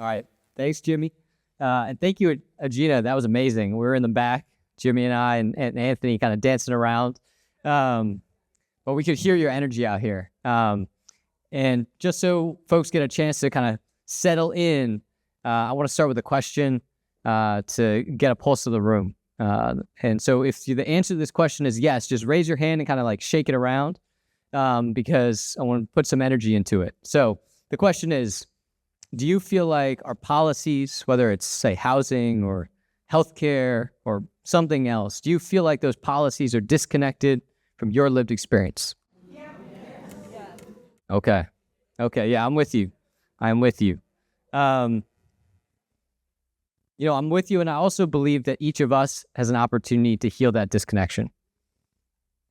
All right. Thanks, Jimmy. And thank you, Agina. That was amazing. We were in the back, Jimmy and I and Anthony kind of dancing around. But we could hear your energy out here. And just so folks get a chance to kind of settle in, I want to start with a question to get a pulse of the room. And so if the answer to this question is yes, just raise your hand and kind of like shake it around because I want to put some energy into it. So the question is, do you feel like our policies, whether it's, say, housing or healthcare or something else, do you feel like those policies are disconnected from your lived experience? Yeah. Okay. Yeah, I'm with you. I'm with you. I'm with you, and I also believe that each of us has an opportunity to heal that disconnection.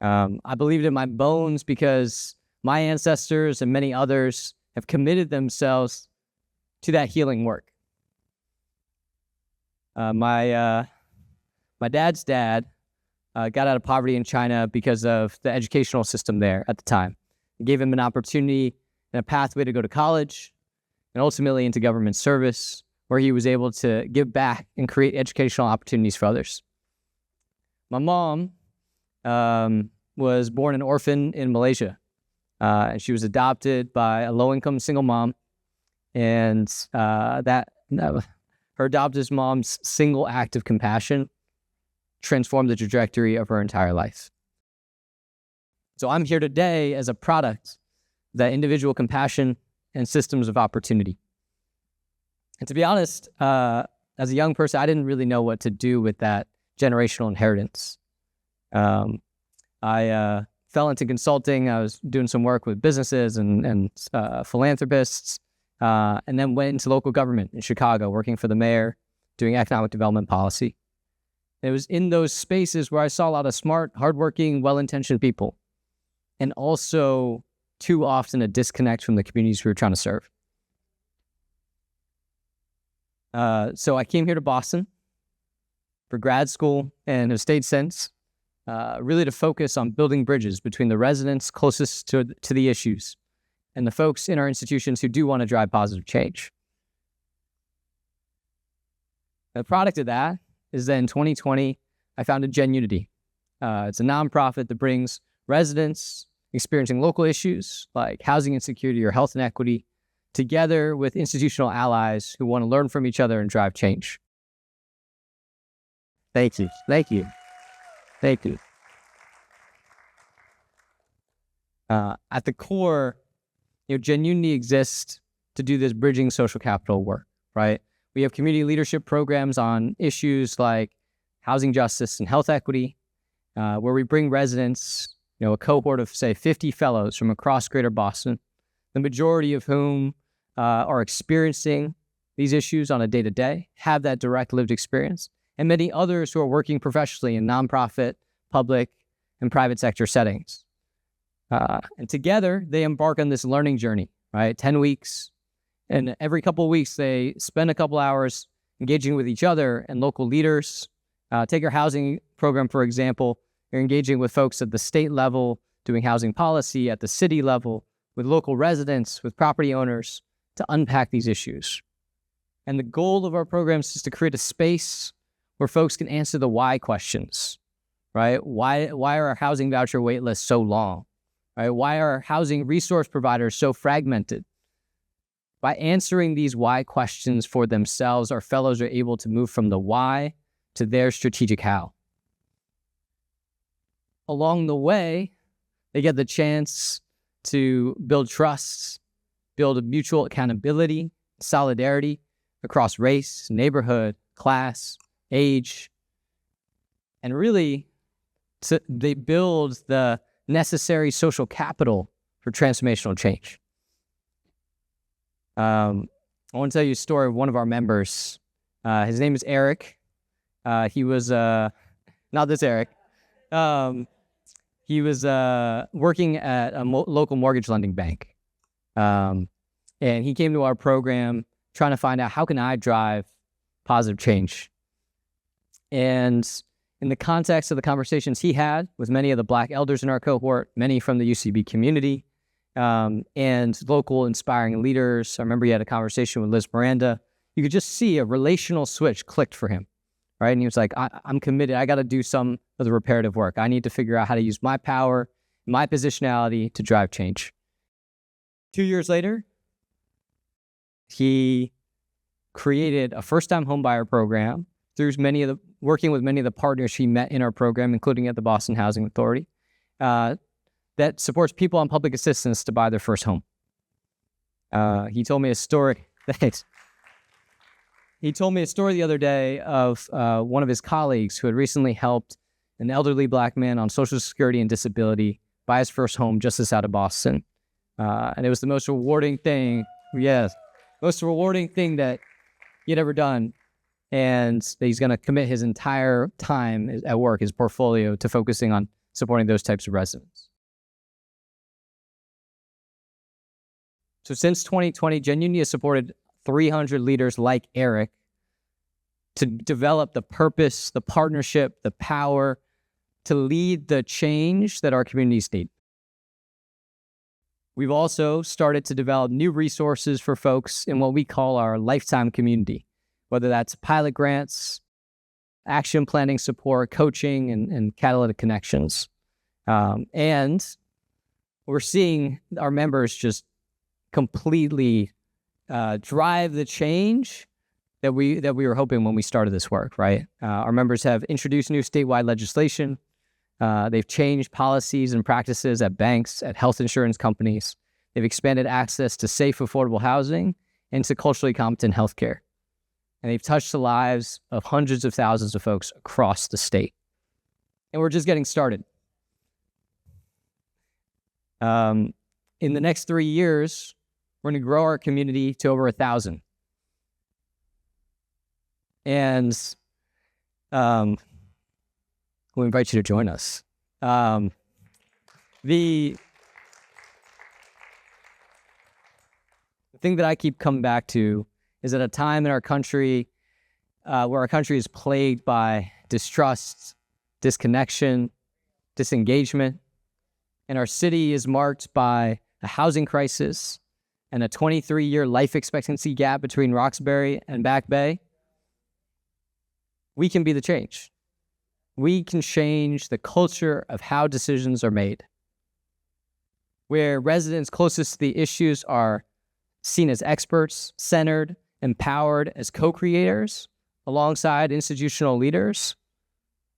I believe it in my bones because my ancestors and many others have committed themselves to that healing work. My dad's dad got out of poverty in China because of the educational system there at the time. It gave him an opportunity and a pathway to go to college and ultimately into government service, where he was able to give back and create educational opportunities for others. My mom was born an orphan in Malaysia. And she was adopted by a low-income single mom. And her adoptive mom's single act of compassion transformed the trajectory of her entire life. So I'm here today as a product of that individual compassion and systems of opportunity. And to be honest, as a young person, I didn't really know what to do with that generational inheritance. I fell into consulting. I was doing some work with businesses and philanthropists, and then went into local government in Chicago, working for the mayor, doing economic development policy. And it was in those spaces where I saw a lot of smart, hardworking, well-intentioned people, and also too often a disconnect from the communities we were trying to serve. So I came here to Boston for grad school and have stayed since, really to focus on building bridges between the residents closest to the issues and the folks in our institutions who do want to drive positive change. The product of that is that in 2020, I founded GenUnity. It's a nonprofit that brings residents experiencing local issues like housing insecurity or health inequity together with institutional allies who want to learn from each other and drive change. Thank you. At the core, GenUnity exists to do this bridging social capital work, right? We have community leadership programs on issues like housing justice and health equity, where we bring residents, a cohort of, say, 50 fellows from across Greater Boston, the majority of whom are experiencing these issues on a day-to-day, have that direct lived experience, and many others who are working professionally in nonprofit, public, and private sector settings. And together, they embark on this learning journey, right? 10 weeks. And every couple of weeks, they spend a couple hours engaging with each other and local leaders. Take our housing program, for example. You're engaging with folks at the state level, doing housing policy at the city level, with local residents, with property owners, to unpack these issues. And the goal of our programs is to create a space where folks can answer the why questions, right? Why are our housing voucher wait lists so long? Right? Why are our housing resource providers so fragmented? By answering these why questions for themselves, our fellows are able to move from the why to their strategic how. Along the way, they get the chance to build trust, build a mutual accountability, solidarity across race, neighborhood, class, age, and really they build the necessary social capital for transformational change. I want to tell you a story of one of our members. His name is Eric. He was, not this Eric. He was working at a local mortgage lending bank. And he came to our program trying to find out, how can I drive positive change? And in the context of the conversations he had with many of the Black elders in our cohort, many from the UCB community, and local inspiring leaders. I remember he had a conversation with Liz Miranda you could just see a relational switch clicked for him, right? And he was like, I'm committed. I got to do some of the reparative work. I need to figure out how to use my power, my positionality to drive change. 2 years later, he created a first-time homebuyer program through working with many of the partners he met in our program, including at the Boston Housing Authority, that supports people on public assistance to buy their first home. He told me a story. Thanks. He told me a story the other day of one of his colleagues who had recently helped an elderly Black man on Social Security and disability buy his first home just this out of Boston. And it was the most rewarding thing, most rewarding thing that he had ever done. And he's going to commit his entire time at work, his portfolio, to focusing on supporting those types of residents. So since 2020, GenUnity has supported 300 leaders like Eric to develop the purpose, the partnership, the power to lead the change that our communities need. We've also started to develop new resources for folks in what we call our lifetime community, whether that's pilot grants, action planning support, coaching, and catalytic connections. And we're seeing our members just completely drive the change that we were hoping when we started this work, right? Our members have introduced new statewide legislation. They've changed policies and practices at banks, at health insurance companies. They've expanded access to safe, affordable housing and to culturally competent healthcare. And they've touched the lives of hundreds of thousands of folks across the state. And we're just getting started. In the next 3 years, we're going to grow our community to over 1,000. And we invite you to join us. The thing that I keep coming back to is at a time in our country where our country is plagued by distrust, disconnection, disengagement, and our city is marked by a housing crisis and a 23-year life expectancy gap between Roxbury and Back Bay. We can be the change. We can change the culture of how decisions are made, where residents closest to the issues are seen as experts, centered, empowered as co-creators alongside institutional leaders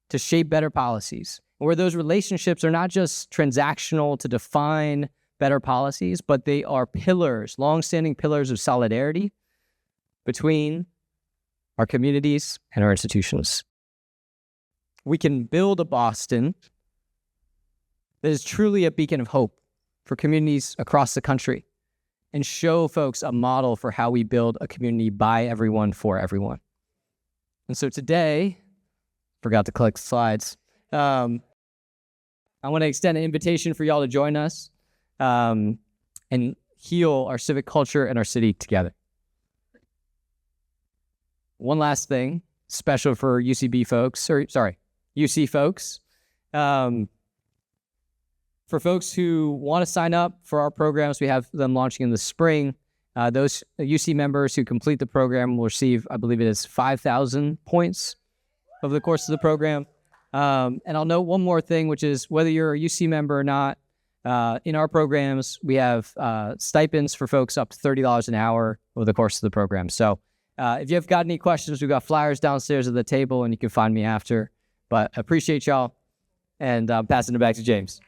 to shape better policies, and where those relationships are not just transactional to define better policies, but they are pillars, long-standing pillars of solidarity between our communities and our institutions. We can build a Boston that is truly a beacon of hope for communities across the country and show folks a model for how we build a community by everyone, for everyone. And so today, forgot to click slides. I want to extend an invitation for y'all to join us and heal our civic culture and our city together. One last thing, special for UC folks. For folks who want to sign up for our programs, we have them launching in the spring. Those UC members who complete the program will receive, I believe it is 5,000 points over the course of the program. And I'll note one more thing, which is whether you're a UC member or not, in our programs, we have stipends for folks up to $30 an hour over the course of the program. So if you've got any questions, we've got flyers downstairs at the table and you can find me after. But I appreciate y'all, and I'm passing it back to James.